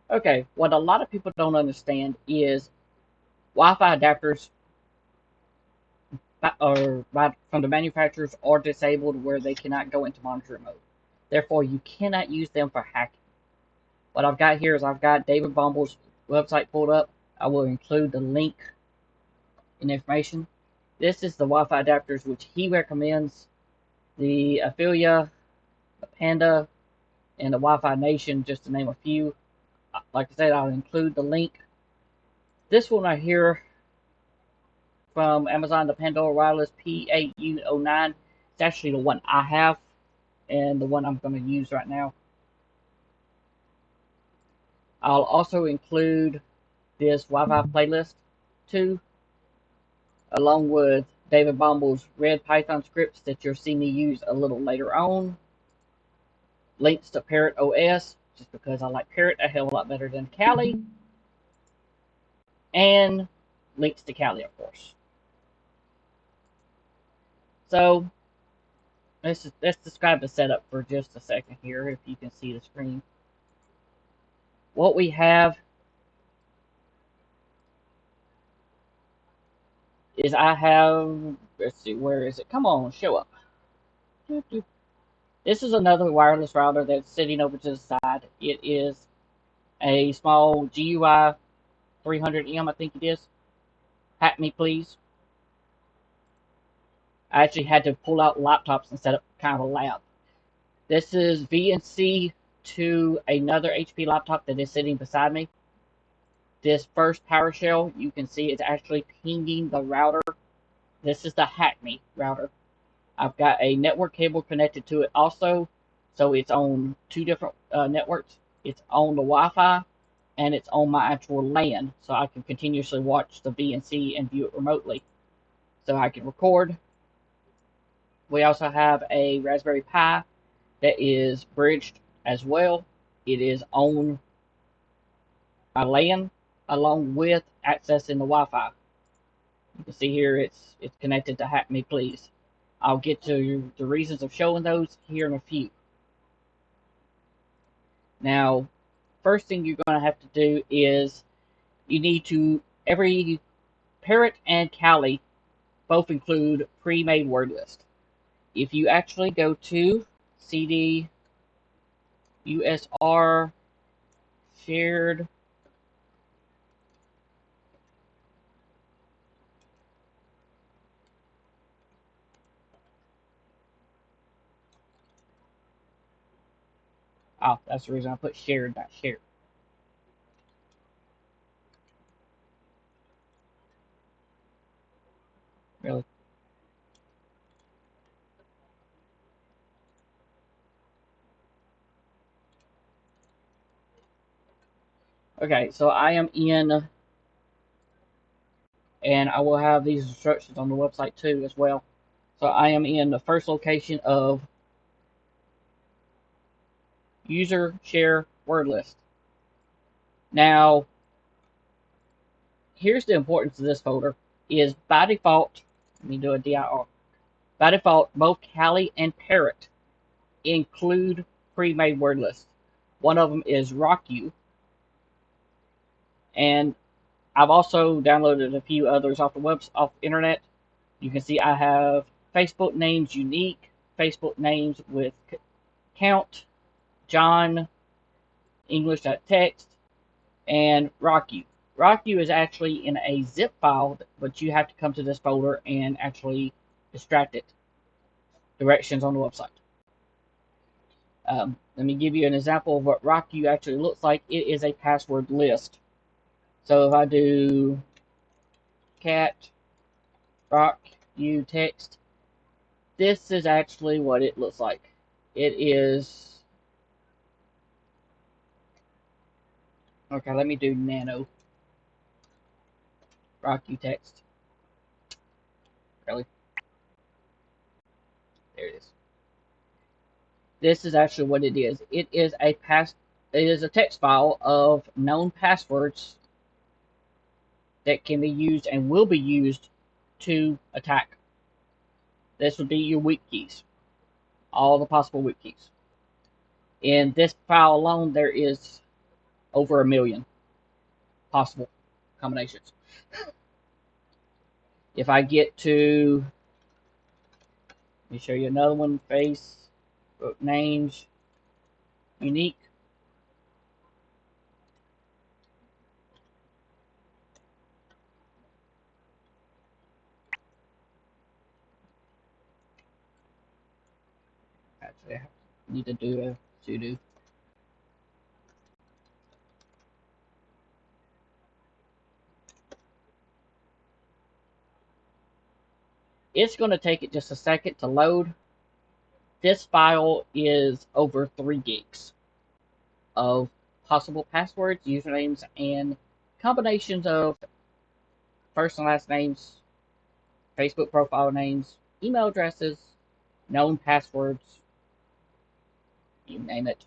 Okay, what a lot of people don't understand is Wi-Fi adapters from the manufacturers are disabled where they cannot go into monitor mode. Therefore, you cannot use them for hacking. What I've got here is I've got David Bumble's website pulled up. I will include the link in information. This is the Wi-Fi adapters which he recommends. The Affiliate, the Panda, and the Wi-Fi Nation, just to name a few. Like I said, I'll include the link. This one right here from Amazon, the Pandora Wireless PAU09. It's actually the one I have and the one I'm going to use right now. I'll also include this Wi-Fi playlist too, along with David Bomble's Red Python scripts that you'll see me use a little later on. Links to Parrot OS, just because I like Parrot a hell of a lot better than Kali. And links to Kali, of course. So let's describe the setup for just a second here, if you can see the screen. What we have is let's see, where is it? Come on, show up. This is another wireless router that's sitting over to the side. It is a small GUI 300M, I think it is. Hack me, please. I actually had to pull out laptops and set up kind of a lab. This is VNC to another HP laptop that is sitting beside me. This first PowerShell, you can see it's actually pinging the router. This is the Hack Me router. I've got a network cable connected to it also, so it's on two different networks. It's on the Wi-Fi, and it's on my actual LAN, so I can continuously watch the VNC and view it remotely. So I can record. We also have a Raspberry Pi that is bridged as well. It is on my LAN along with accessing the Wi-Fi. You can see here it's connected to Hack Me Please. I'll get to the reasons of showing those here in a few. Now, first thing you're going to have to do is you need to, every Parrot and Kali both include pre-made word list. If you actually go to CD USR shared oh, that's the reason I put shared, not shared. Really? Okay, so I am in, and I will have these instructions on the website too as well. So I am in the first location of user share word list. Now, here's the importance of this folder is by default, let me do a dir. By default, both Kali and Parrot include pre-made word lists. One of them is RockU, and I've also downloaded a few others off the internet. You can see I have Facebook names unique, Facebook names with count, John, English.text, and RockU. RockU is actually in a zip file, but you have to come to this folder and actually extract it. Directions on the website. Let me give you an example of what RockU actually looks like. It is a password list. So if I do cat RockU text, this is actually what it looks like. It is, okay, let me do nano RockU text. Really? There it is. This is actually what it is. It is a text file of known passwords that can be used and will be used to attack. This would be your weak keys, all the possible weak keys. In this file alone, there is over 1 million possible combinations. If I get to, let me show you another one, face, names, unique. Actually, I need to do a sudo. It's going to take it just a second to load. This file is over 3 gigs of possible passwords, usernames, and combinations of first and last names, Facebook profile names, email addresses, known passwords, you name it.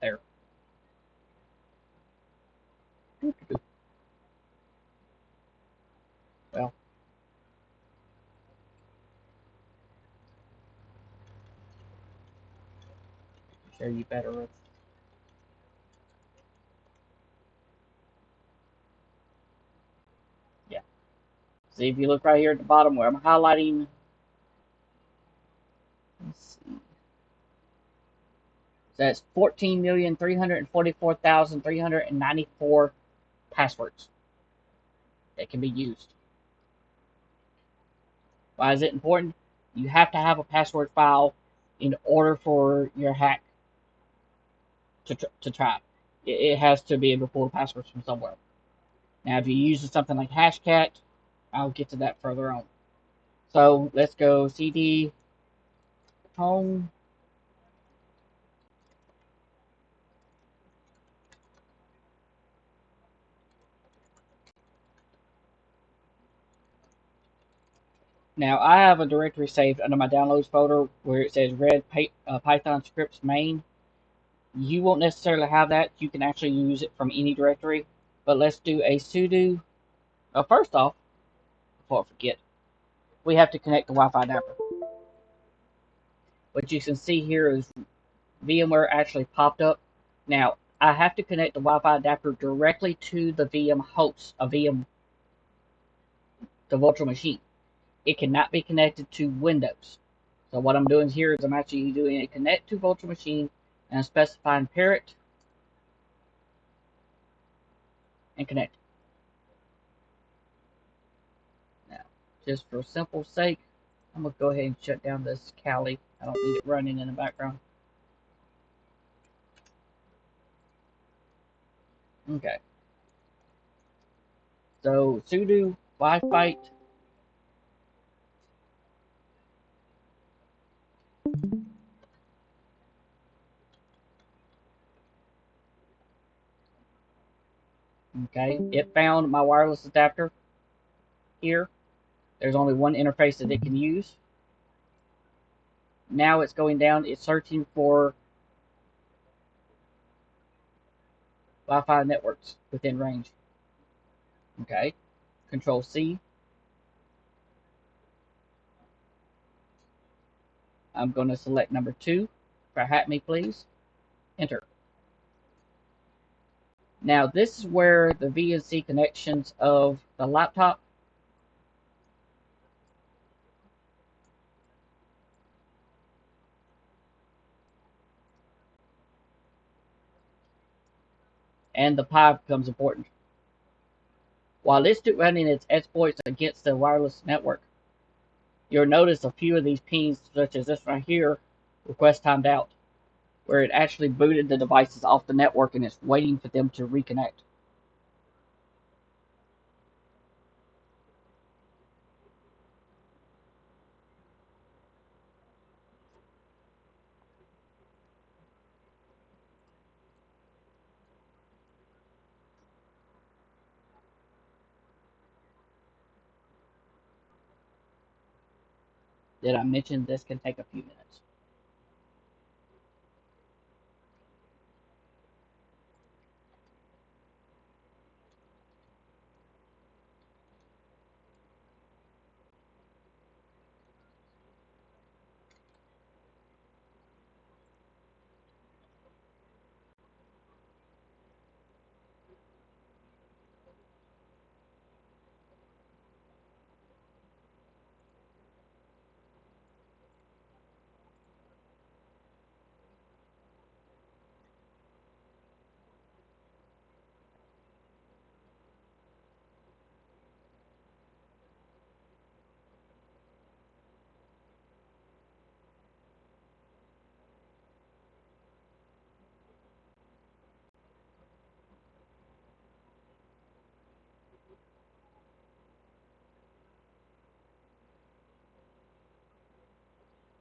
There. Well, show you better. Yeah. See, if you look right here at the bottom where I'm highlighting, let's see. So that's 14,344,394 passwords that can be used. Why is it important? You have to have a password file in order for your hack to try. It has to be able to pull the passwords from somewhere. Now, if you use something like Hashcat, I'll get to that further on. So let's go cd home. Now, I have a directory saved under my downloads folder where it says red Python scripts main. You won't necessarily have that. You can actually use it from any directory. But let's do a sudo. First off, before I forget, we have to connect the Wi-Fi adapter. What you can see here is VMware actually popped up. Now, I have to connect the Wi-Fi adapter directly to the VM host, the virtual machine. It cannot be connected to Windows. So what I'm doing here is I'm actually doing a connect to virtual machine, and I'm specifying parent and connect. Now, just for simple sake, I'm going to go ahead and shut down this Kali. I don't need it running in the background. Okay. So sudo Wi-Fi. Okay. It found my wireless adapter here. There's only one interface that it can use. Now it's going down. It's searching for Wi-Fi networks within range. Okay. Control C. I'm going to select number 2 for Hat Me Please. Enter. Now this is where the VNC connections of the laptop and the Pi becomes important. While it's running its exploits against the wireless network, you'll notice a few of these pings, such as this right here, request timed out, where it actually booted the devices off the network and it's waiting for them to reconnect. Did I mention this can take a few minutes?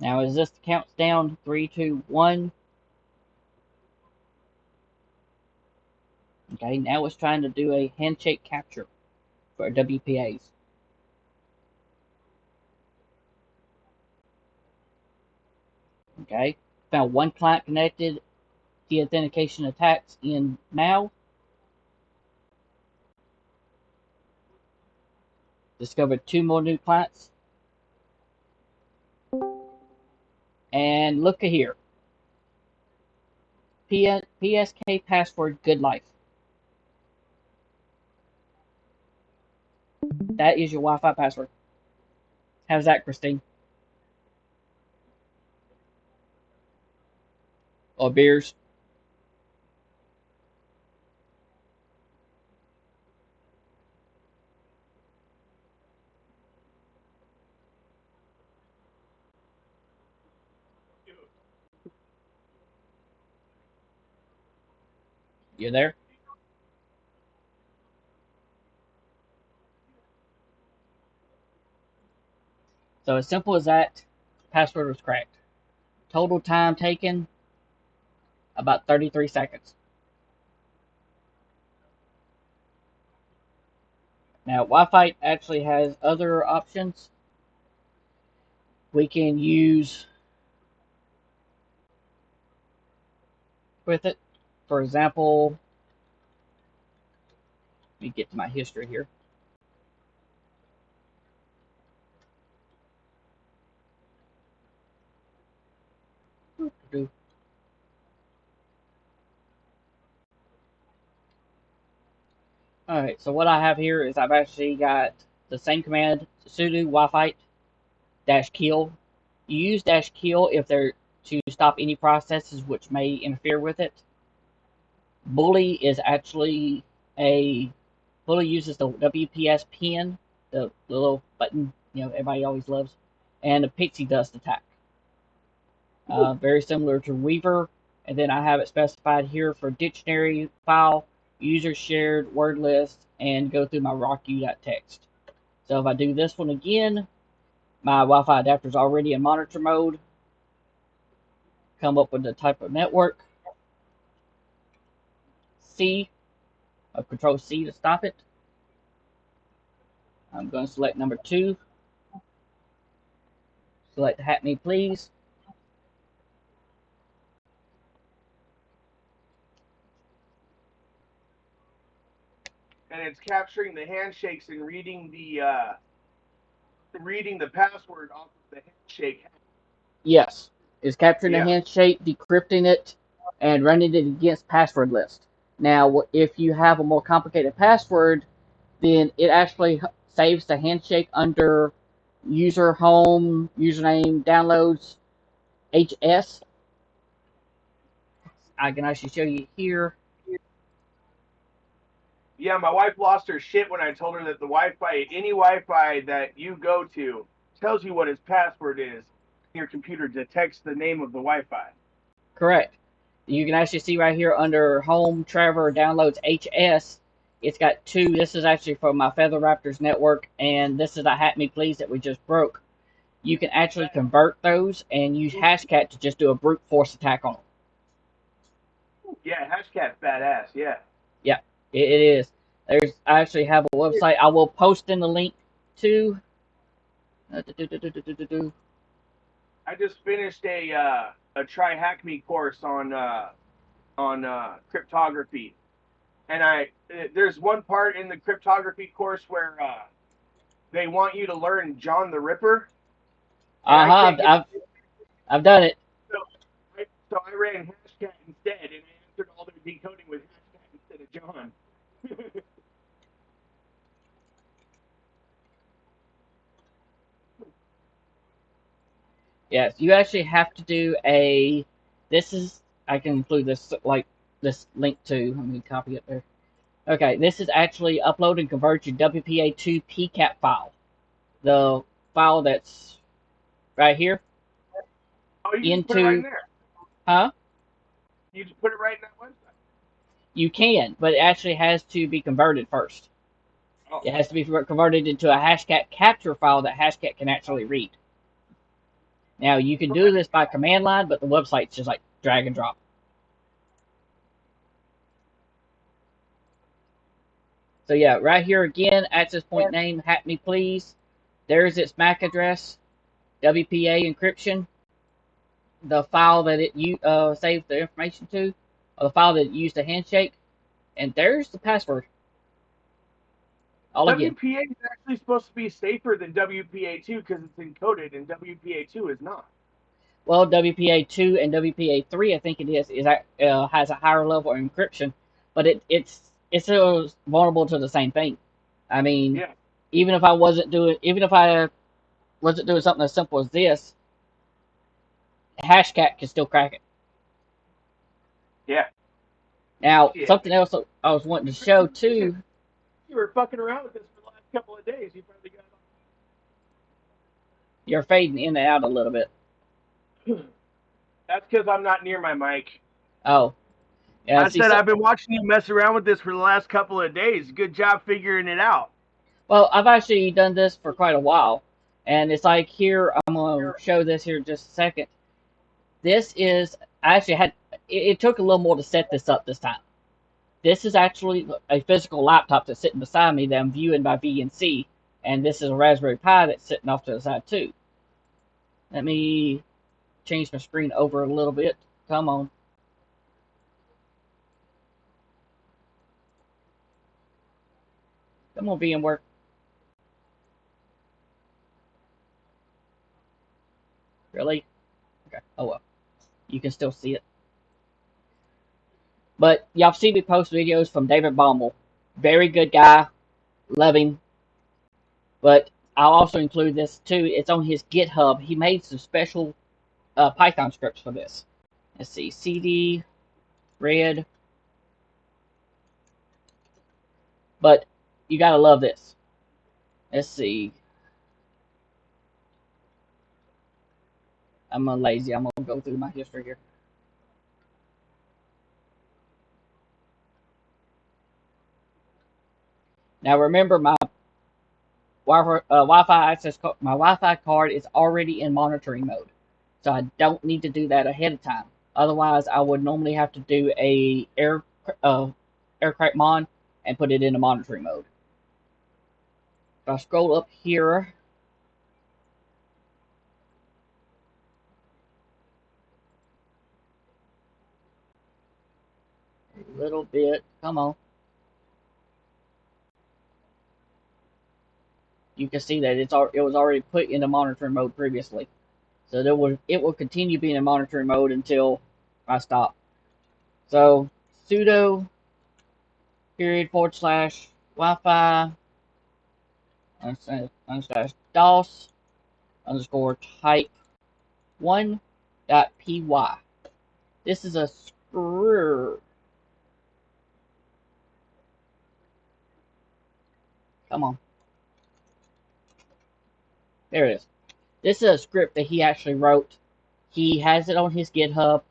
Now, as this counts down, 3, 2, 1. Okay, now it's trying to do a handshake capture for WPAs. Okay, found one client connected. The authentication attacks in now. Discovered 2 more new clients. And look at here. PSK password good life. That is your Wi-Fi password. How's that, Christine? Or beers? You there? So as simple as that, password was cracked. Total time taken, about 33 seconds. Now, Wi-Fi actually has other options. We can use with it. For example, let me get to my history here. Alright, so what I have here is I've actually got the same command, sudo Wi-Fi -kill. You use -kill if they're to stop any processes which may interfere with it. Bully is actually a Bully uses the WPS pin, the little button everybody always loves, and the pixie dust attack. Very similar to Weaver, and then I have it specified here for dictionary file, user shared word list, and go through my rocku.txt. So if I do this one again, my Wi-Fi adapter is already in monitor mode. Come up with the type of network. C, Control C to stop it. I'm going to select number 2. Select Hat Me Please. And it's capturing the handshakes and reading the password off of the handshake. Yes. It's capturing the Yeah. handshake, decrypting it, and running it against password list. Now, if you have a more complicated password, then it actually saves the handshake under user home, username, downloads, HS. I can actually show you here. Yeah, my wife lost her shit when I told her that the Wi-Fi, any Wi-Fi that you go to, tells you what its password is. Your computer detects the name of the Wi-Fi. Correct. You can actually see right here under home, Trevor, downloads, HS. It's got 2. This is actually from my Feather Raptors network, and this is a Hat Me Please that we just broke. You can actually convert those and use Hashcat to just do a brute force attack on them. Yeah, Hashcat's badass. Yeah. Yeah, it is. I actually have a website. I will post in the link to. I just finished a try hack me course on cryptography, and there's one part in the cryptography course where they want you to learn John the Ripper, and I Uh-huh, can't get. I've done it. So I ran Hashcat instead, and I answered all their decoding with Hashcat instead of John. Yes, you actually have to do a. This is. I can include this this link too. Let me copy it there. Okay, this is actually upload and convert your WPA2 PCAP file. The file that's right here Oh, you just put it right in into. there. Huh? You just put it right in that website. You can, but it actually has to be converted first. Oh, It has to be converted into a Hashcat capture file that Hashcat can actually read. Now you can do this by command line, but the website's just like drag and drop. So yeah, right here again, access point name, hack me please. There's its MAC address, WPA encryption, the file that it saved the information to, or the file that it used to handshake, and there's the password. All again. WPA is actually supposed to be safer than WPA2 because it's encoded, and WPA2 is not. Well, WPA2 and WPA3, I think it is has a higher level of encryption, but it's still vulnerable to the same thing. I mean, Yeah. even if I wasn't doing something as simple as this, Hashcat can still crack it. Yeah. Now, Shit. something else I was wanting to show too. You were fucking around with this for the last couple of days. You probably got You're fading in and out a little bit. it. That's because I'm not near my mic. Oh, yeah. I See, said I've been watching you mess around with this for the last couple of days. Good job figuring it out. well, I've actually done this for quite a while, and it's like here. I'm gonna show this here in just a second. This is I actually had. It took a little more to set this up this time. This is actually a physical laptop that's sitting beside me that I'm viewing by VNC, and this is a Raspberry Pi that's sitting off to the side too. Let me change my screen over a little bit. Come on. Come on, VMware. Really? Okay. Oh well. You can still see it. But y'all see me post videos from David Baumel. Very good guy. Love him. But I'll also include this too. It's on his GitHub. He made some special Python scripts for this. Let's see. CD, red. But you gotta love this. Let's see. I'm lazy. I'm gonna go through my history here. Now remember, my Wi-Fi my Wi-Fi card is already in monitoring mode, so I don't need to do that ahead of time. Otherwise, I would normally have to do a aircraft mon and put it into monitoring mode. If I scroll up here, a little bit, come on, you can see that it was already put into monitoring mode previously. So it will continue being in monitoring mode until I stop. So sudo period / Wi-Fi / DOS _ type1.py. This is a screw. Come on. There it is. This is a script that he actually wrote. He has it on his GitHub.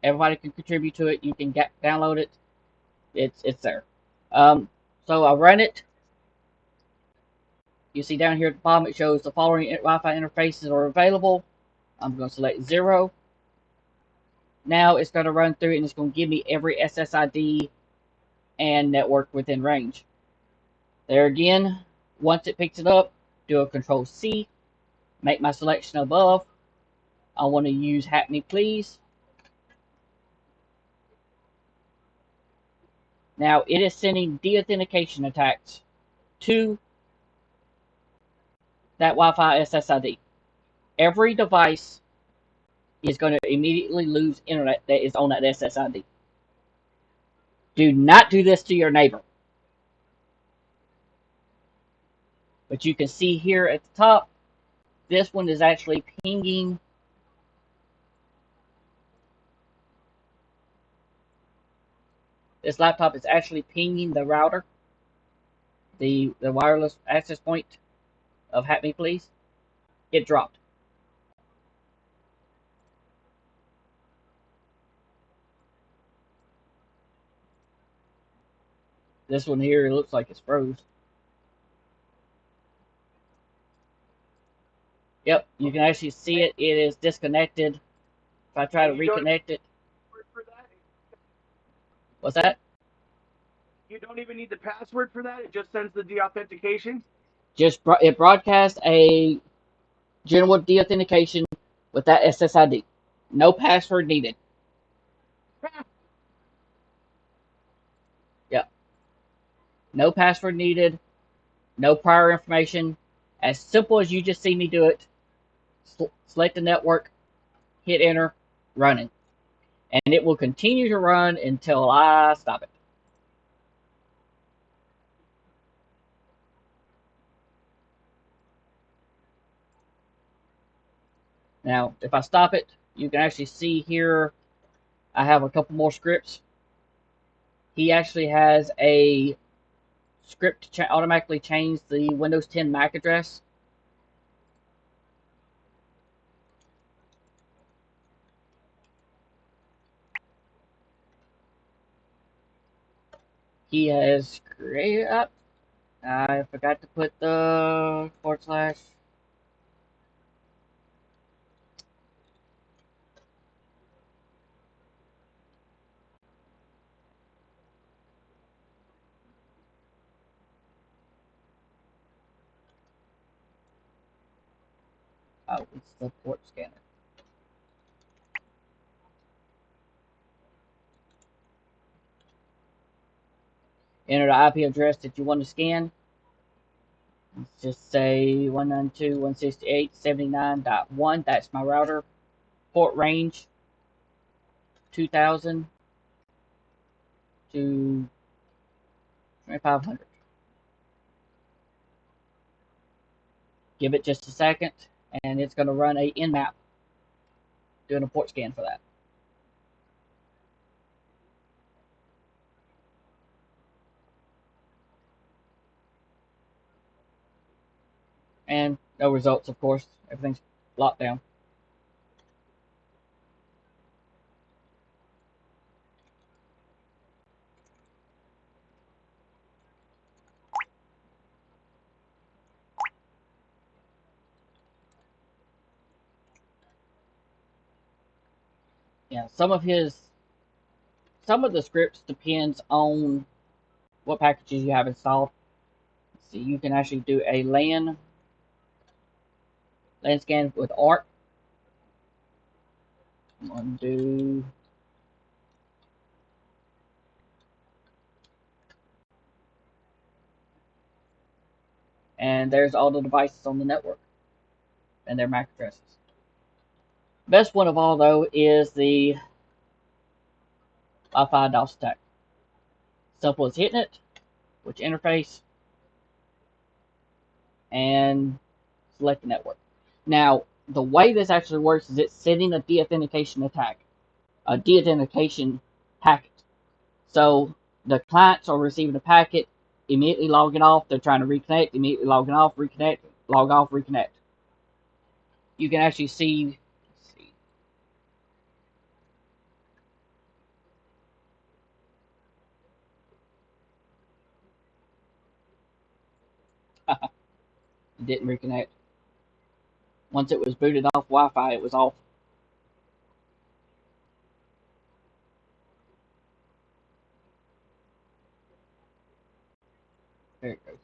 Everybody can contribute to it. You can download it. It's there. So I run it. You see down here at the bottom it shows the following Wi-Fi interfaces are available. I'm going to select 0. Now it's going to run through and it's going to give me every SSID and network within range. There again, once it picks it up, do a Control C, make my selection above. I want to use Hack Me Please. Now it is sending deauthentication attacks to that Wi-Fi SSID. Every device is going to immediately lose internet that is on that SSID. Do not do this to your neighbor. But you can see here at the top, this one is actually pinging. This laptop is actually pinging the router, the wireless access point of Hack Me Please. It dropped. This one here, it looks like it's froze. Yep, You can actually see it. It is disconnected. If I try to And you don't even reconnect it, need the password for that. what's that? You don't even need the password for that. It just sends the deauthentication. Just it broadcasts a general deauthentication with that SSID. No password needed. Yep. No password needed. No prior information. As simple as you just see me do it. Select the network, hit enter, running. And it will continue to run until I stop it. Now, if I stop it, you can actually see here I have a couple more scripts. He actually has a script to automatically change the Windows 10 MAC address. He has created up. I forgot to put the forward slash. Oh, it's the port scanner. Enter the IP address that you want to scan. Let's just say 192.168.79.1. That's my router. Port range 2000 to 2500. Give it just a second, and it's going to run a nmap doing a port scan for that. And no results, of course. Everything's locked down. Yeah, some of the scripts depends on what packages you have installed. See, you can actually do a LAN scan with ARC. Undo. And there's all the devices on the network and their MAC addresses. Best one of all, though, is the Wi-Fi DOS attack. Simple as hitting it, which interface, and select the network. Now, the way this actually works is it's sending a deauthentication attack, a deauthentication packet. So the clients are receiving a packet, immediately logging off. They're trying to reconnect, immediately logging off, reconnect, log off, reconnect. You can actually see. It didn't reconnect. Once it was booted off Wi-Fi, it was off. There it goes.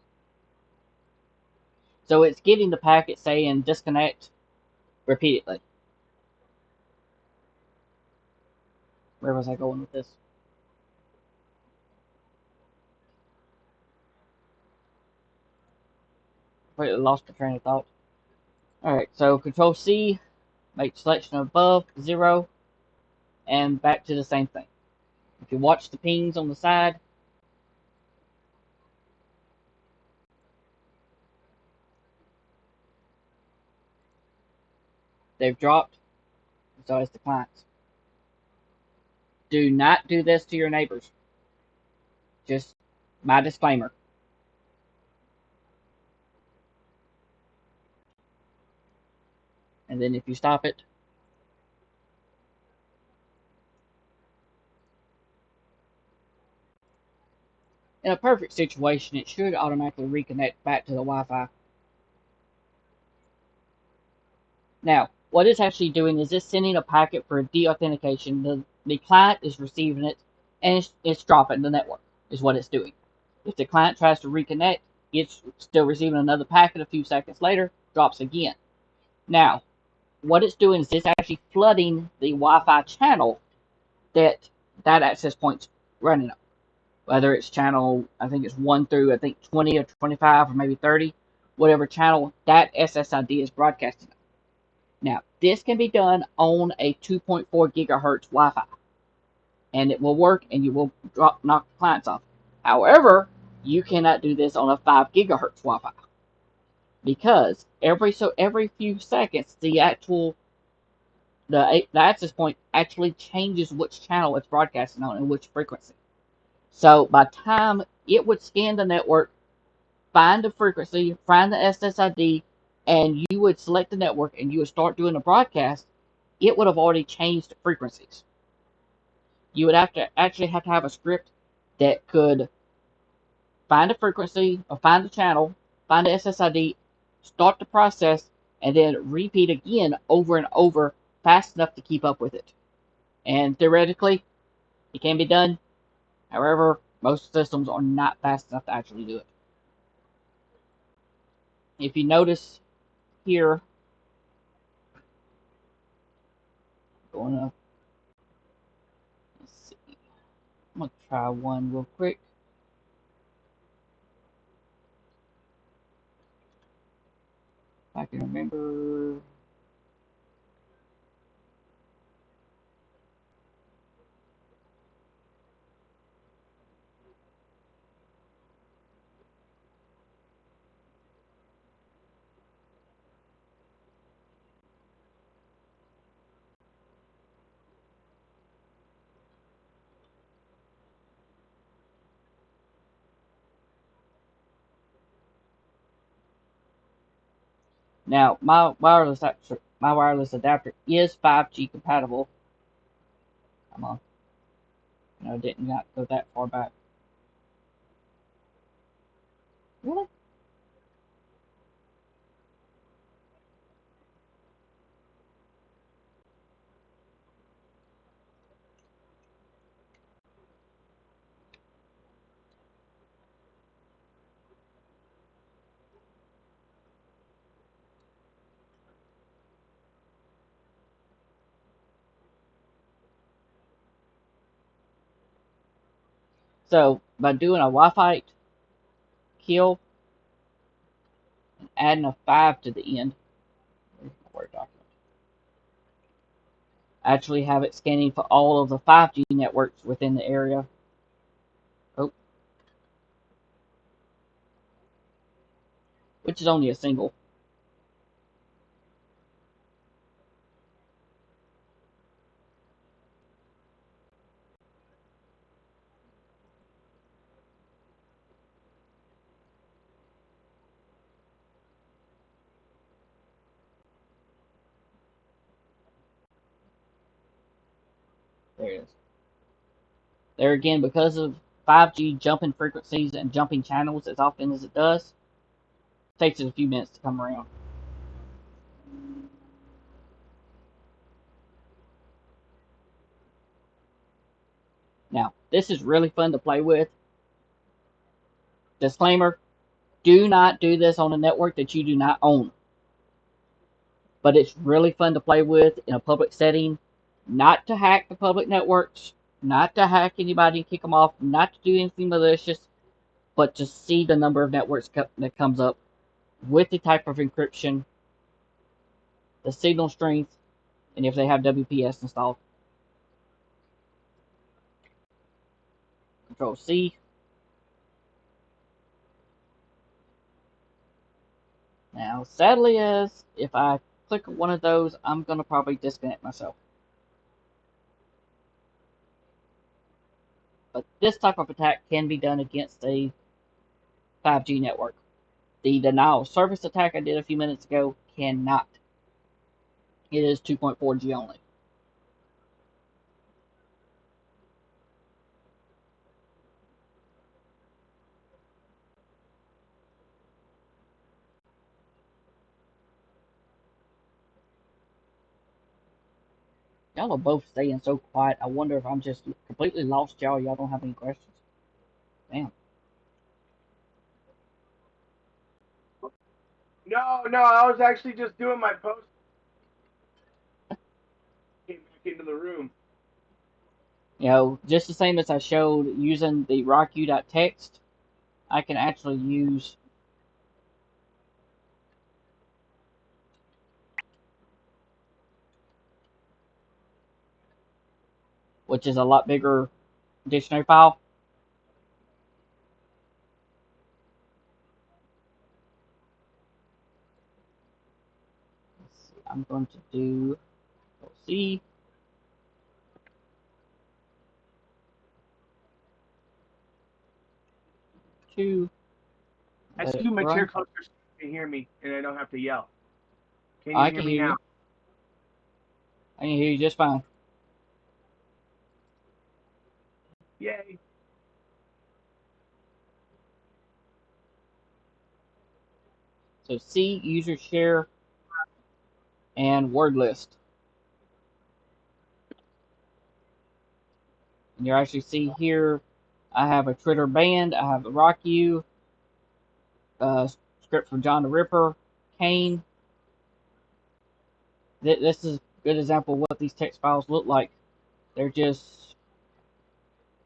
So it's getting the packet saying disconnect repeatedly. Where was I going with this? Completely lost my train of thought. Alright, so Control C, make selection above 0, and back to the same thing. If you watch the pings on the side, they've dropped, so has the clients. Do not do this to your neighbors. Just my disclaimer. And then if you stop it, in a perfect situation, it should automatically reconnect back to the Wi-Fi. Now, what it's actually doing is it's sending a packet for deauthentication. The client is receiving it, and it's dropping the network, is what it's doing. If the client tries to reconnect, it's still receiving another packet a few seconds later, drops again. Now, what it's doing is it's actually flooding the Wi-Fi channel that that access point's running on. Whether it's channel, I think it's 1 through, I think 20 or 25 or maybe 30, whatever channel that SSID is broadcasting. Now, this can be done on a 2.4 gigahertz Wi-Fi, and it will work, and you will knock the clients off. However, you cannot do this on a 5 gigahertz Wi-Fi because every few seconds the access point actually changes which channel it's broadcasting on and which frequency. So by time it would scan the network, find the frequency, find the SSID, and you would select the network and you would start doing the broadcast, it would have already changed the frequencies. You would actually have to have a script that could find a frequency or find the channel, find the SSID, start the process, and then repeat again over and over fast enough to keep up with it. And theoretically, it can be done. However, most systems are not fast enough to actually do it. If you notice here, going up, let's see, I'm going to try one real quick. If I can remember. Now, my wireless adapter is 5G compatible. Come on, I did not go that far back. Really? So by doing a Wi-Fi kill and adding a 5 to the end, where's my Word document? Actually have it scanning for all of the 5G networks within the area. Oh, which is only a single. There it is. There again, because of 5G jumping frequencies and jumping channels as often as it does, it takes it a few minutes to come around. Now, this is really fun to play with. Disclaimer, do not do this on a network that you do not own. But it's really fun to play with in a public setting. Not to hack the public networks, not to hack anybody and kick them off, not to do anything malicious, but to see the number of networks that comes up with the type of encryption, the signal strength, and if they have WPS installed. Control C. Now, sadly, as if I click one of those, I'm going to probably disconnect myself. But this type of attack can be done against a 5G network. The denial of service attack I did a few minutes ago cannot. It is 2.4G only. Y'all are both staying so quiet. I wonder if I'm just completely lost y'all. Y'all don't have any questions. Damn. No, no, I was actually just doing my post. Came back into the room. Just the same as I showed using the rocku.txt, I can actually use, which is a lot bigger dictionary file. Let's see, I'm going to do C two, I let it scoot my chair run. closer so you can hear me and I don't have to yell. Can you I hear can me hear now? you. I can hear you just fine. Yay. So C, user share, and word list. And you actually see here, I have a Twitter band, I have a Rock You, script from John the Ripper, Kane. This is a good example of what these text files look like. They're just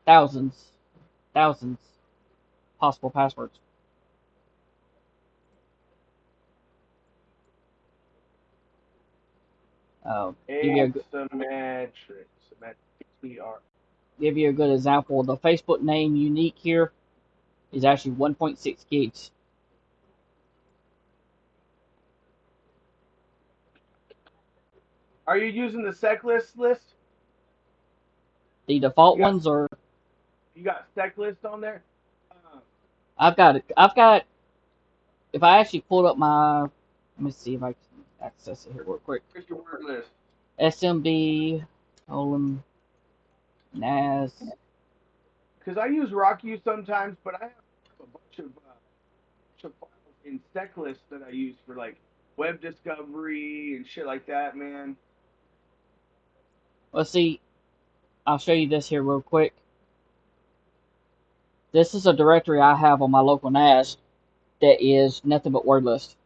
thousands, thousands possible passwords. Give you a Asymmetric. Symmetric. give you a good example. The Facebook name unique here is actually 1.6 gigs. Are you using the sec list? The default You got ones are you got sec list on there? Uh, I've got if I actually pulled up my let me see if I can access it here real quick. Where's your word list? SMB colon NAS. Because I use RockU sometimes, but I have a bunch of files in sec list that I use for like web discovery and shit like that, man. Let's see. I'll show you this here real quick. This is a directory I have on my local NAS that is nothing but word list.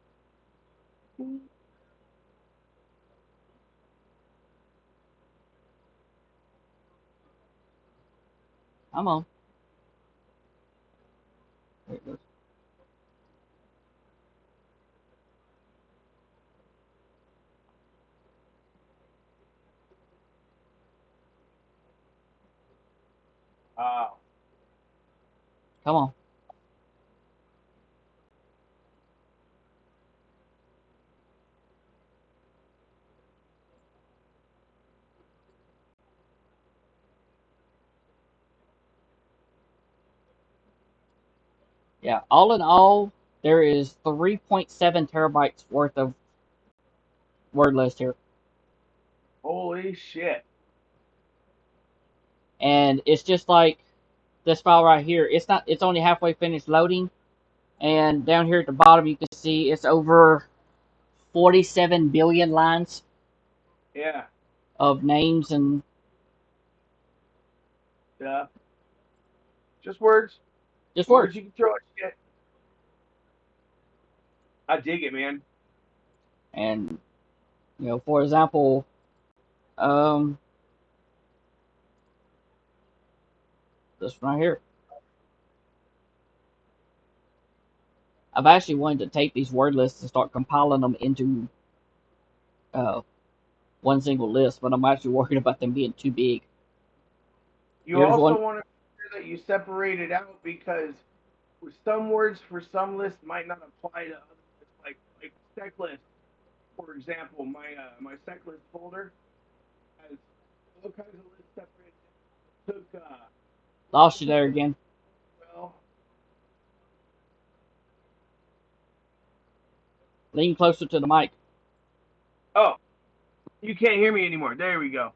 I'm on. There it goes. Oh, Come on. Yeah. All in all, there is 3.7 terabytes worth of word list here. holy shit. And it's just like this file right here. It's only halfway finished loading. And down here at the bottom you can see it's over 47 billion lines Yeah. of names and Yeah. Just words. just Words words. you can throw at shit. I dig it, man. And for example, um, this one right here. I've actually wanted to take these word lists and start compiling them into uh, one single list, but I'm actually worried about them being too big. You Here's one. also want to make sure that you separate it out because with some words for some lists might not apply to other lists. Like sec list, for example, my sec list folder has all kinds of lists separated. Took Lost you there again. well, Lean closer to the mic. oh, you can't hear me anymore. There we go.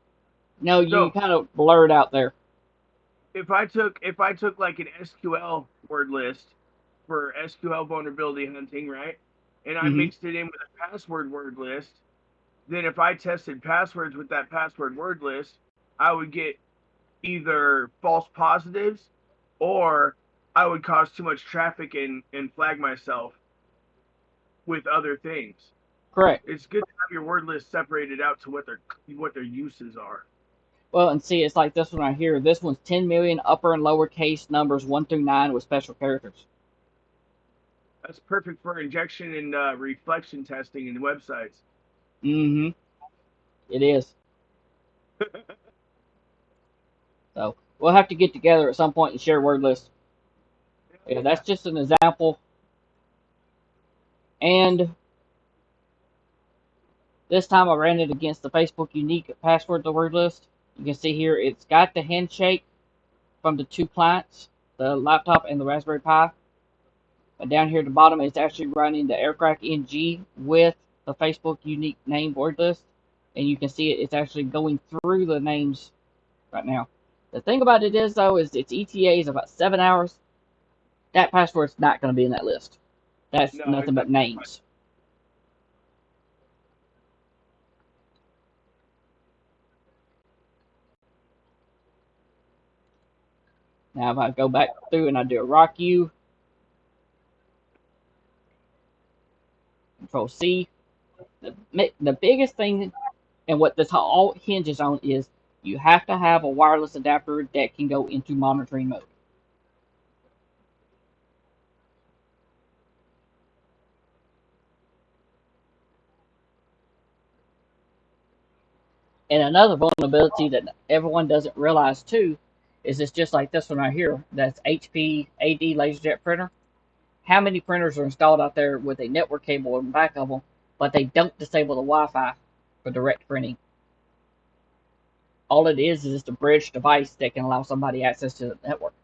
No, you So kind of blurred out there. if I took like an SQL word list for SQL vulnerability hunting, right? And I Hmm. mixed it in with a password word list, then if I tested passwords with that password word list, I would get either false positives or I would cause too much traffic and flag myself with other things. Correct. It's good to have your word list separated out to what their uses are. Well, and see, it's like this one right here. This one's 10 million upper and lower case numbers 1 through 9 with special characters. That's perfect for injection and reflection testing in websites. Mm-hmm. It is. So we'll have to get together at some point and share word lists. Yeah, Yeah. that's just an example. And this time I ran it against the Facebook unique password to word list. You can see here it's got the handshake from the two clients, the laptop and the Raspberry Pi. But down here at the bottom, it's actually running the Aircraft NG with the Facebook unique name word list. And you can see it's actually going through the names right now. The thing about it is, though, is its ETA is about 7 hours. That password's not going to be in that list. That's No, nothing but names. Now, if I go back through and I do a rock U, Control C, the biggest thing and what this all hinges on is you have to have a wireless adapter that can go into monitoring mode. And another vulnerability that everyone doesn't realize too is it's just like this one right here. That's HP AD LaserJet printer. How many printers are installed out there with a network cable in the back of them, but they don't disable the Wi-Fi for direct printing? All it is just a bridge device that can allow somebody access to the network.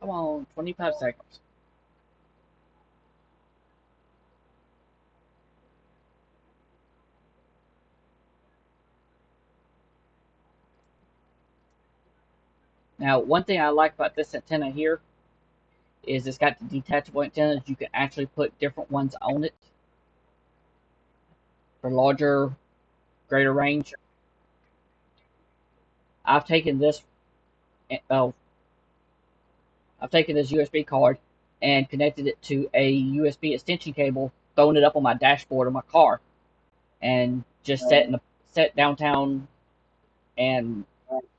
Come on, 25 seconds. Now, one thing I like about this antenna here is it's got the detachable antennas. You can actually put different ones on it for larger, greater range. I've taken this, uh, I've taken this USB card and connected it to a USB extension cable, thrown it up on my dashboard of my car, and just set downtown and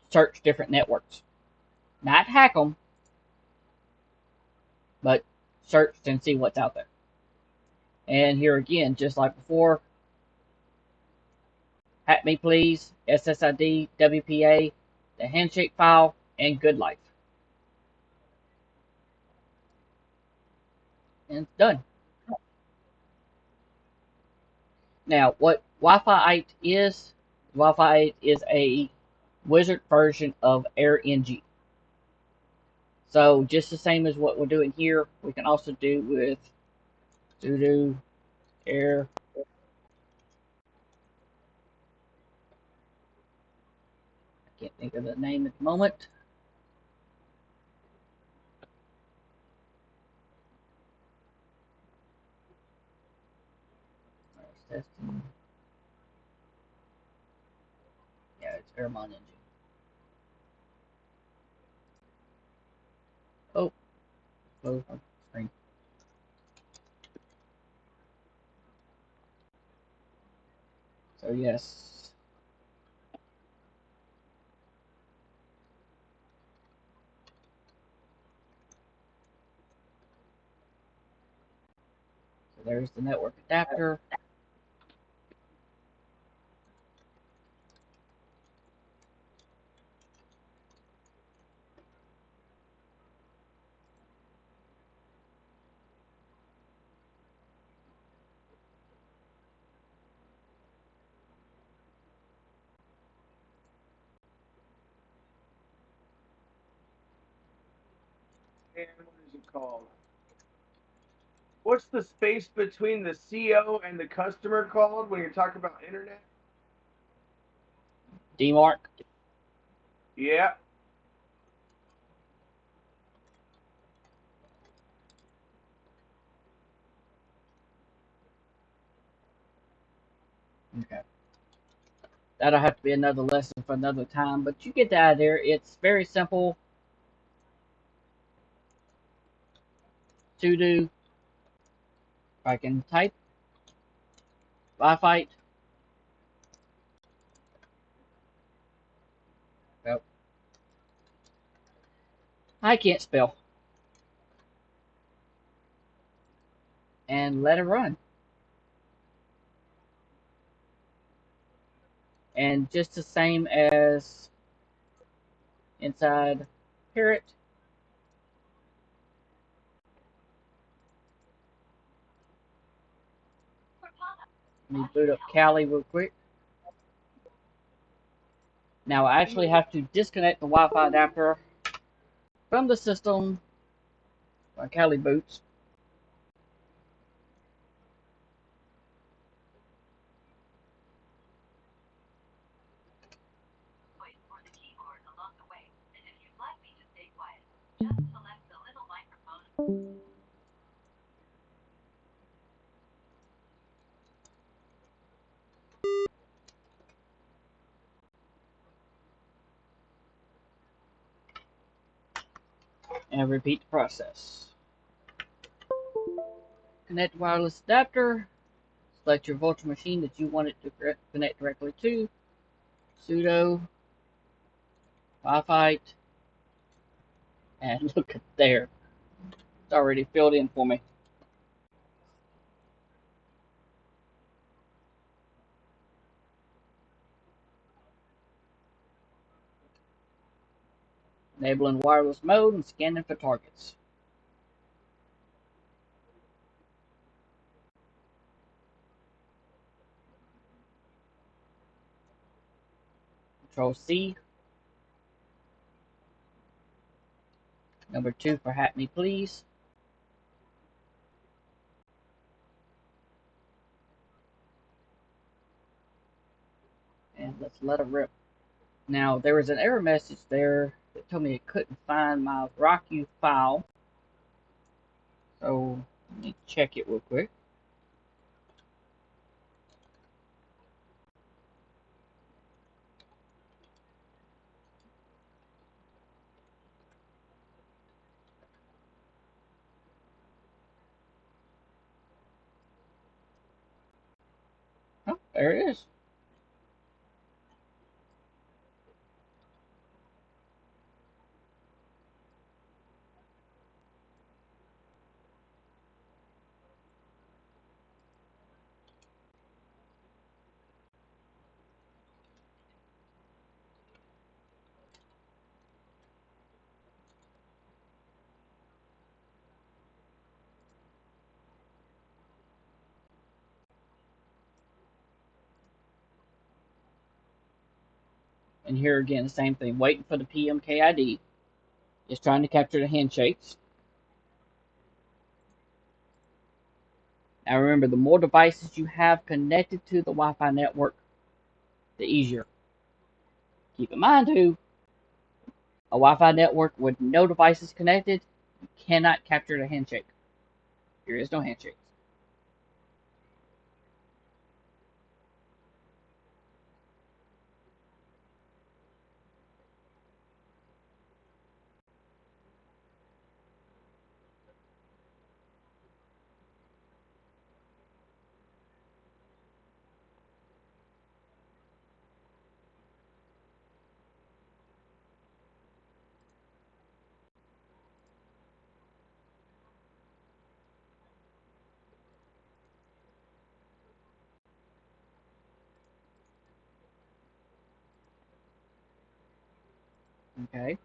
search different networks. Not hack them, but search and see what's out there. And here again, just like before, Hack Me Please, SSID, WPA, the handshake file, and Good Life. And it's done. Now, what Wi-Fi 8 is, Wi-Fi 8 is a wizard version of AirNG. So just the same as what we're doing here, we can also do with sudo air. I can't think of the name at the moment. Testing. Yeah, it's Airmon Engine. Oh, close my screen. So yes, so there's the network adapter. And what is it called? What's the space between the CO and the customer called when you're talking about internet? DMARC. Yeah. Okay. That'll have to be another lesson for another time, but you get the idea. It's very simple. Sudo, if I can type, Wi-Fi. Well, I can't spell. And let it run. And just the same as inside Parrot, let me boot up Kali real quick. Now I actually have to disconnect the Wi-Fi adapter from the system when Kali boots. And repeat the process. Connect wireless adapter. Select your virtual machine that you want it to connect directly to. Sudo Wi-Fi, and look at there. It's already filled in for me. Enabling wireless mode and scanning for targets. Control C. Number 2 for Hack Me Please. And let's let it rip. Now, there was an error message there that told me it couldn't find my Rocky file. So, let me check it real quick. Oh, there it is. And here again, the same thing. Waiting for the PMKID. Just trying to capture the handshakes. Now remember, the more devices you have connected to the Wi-Fi network, the easier. Keep in mind too, a Wi-Fi network with no devices connected, you cannot capture the handshake. There is no handshake. Okay.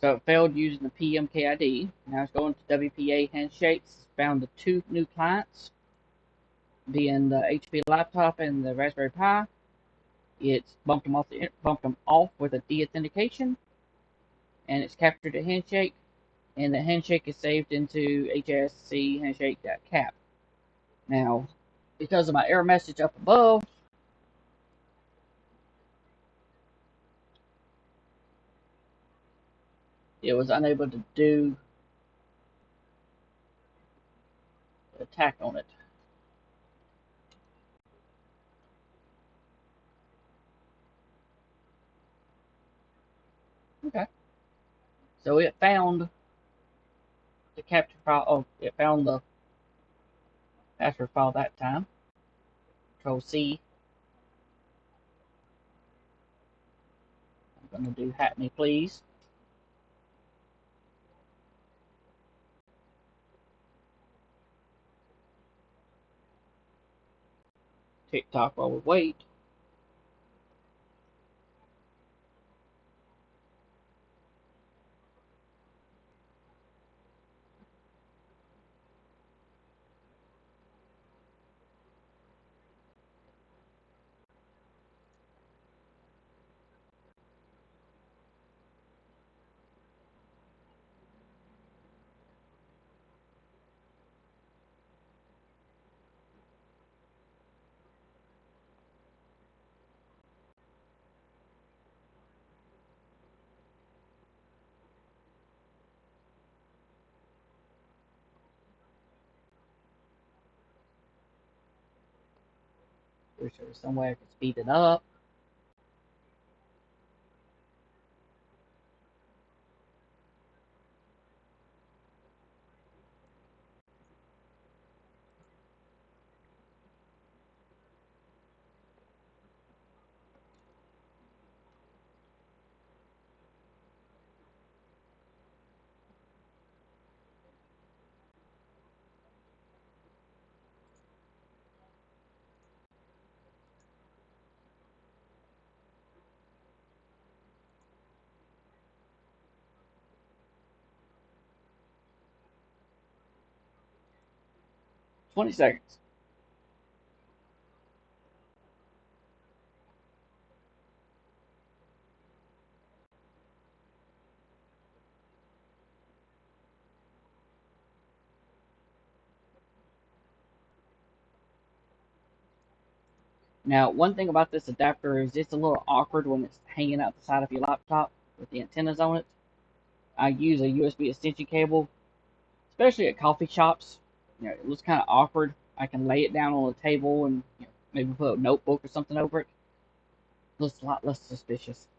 So it failed using the PMKID. Now it's going to WPA handshakes. Found the two new clients, being the HP laptop and the Raspberry Pi. It's bumped them off with a de-authentication, and it's captured a handshake, and the handshake is saved into HSC handshake.cap. Now, because of my error message up above, it was unable to do the attack on it. Okay. So it found the capture file. Oh, it found the password file that time. Control C. I'm going to do hack me please. TikTok while we wait. Wish there was some way I could speed it up. $20. Now, one thing about this adapter is it's a little awkward when it's hanging out the side of your laptop with the antennas on it. I use a USB extension cable, especially at coffee shops. It looks kind of awkward. I can lay it down on a table and maybe put a notebook or something over it. Looks a lot less suspicious.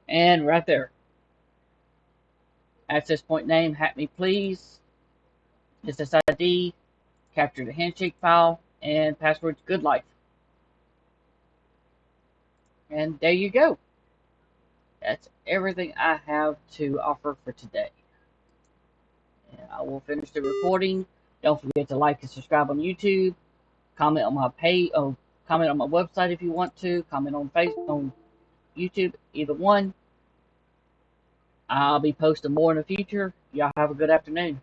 And right there, access point name, hack me please, SSID, capture the handshake file, and password's good life. And there you go. That's everything I have to offer for today. And I will finish the recording. Don't forget to like and subscribe on YouTube. Comment on my page. Oh, comment on my website if you want to. Comment on Facebook, on YouTube, either one. I'll be posting more in the future. Y'all have a good afternoon.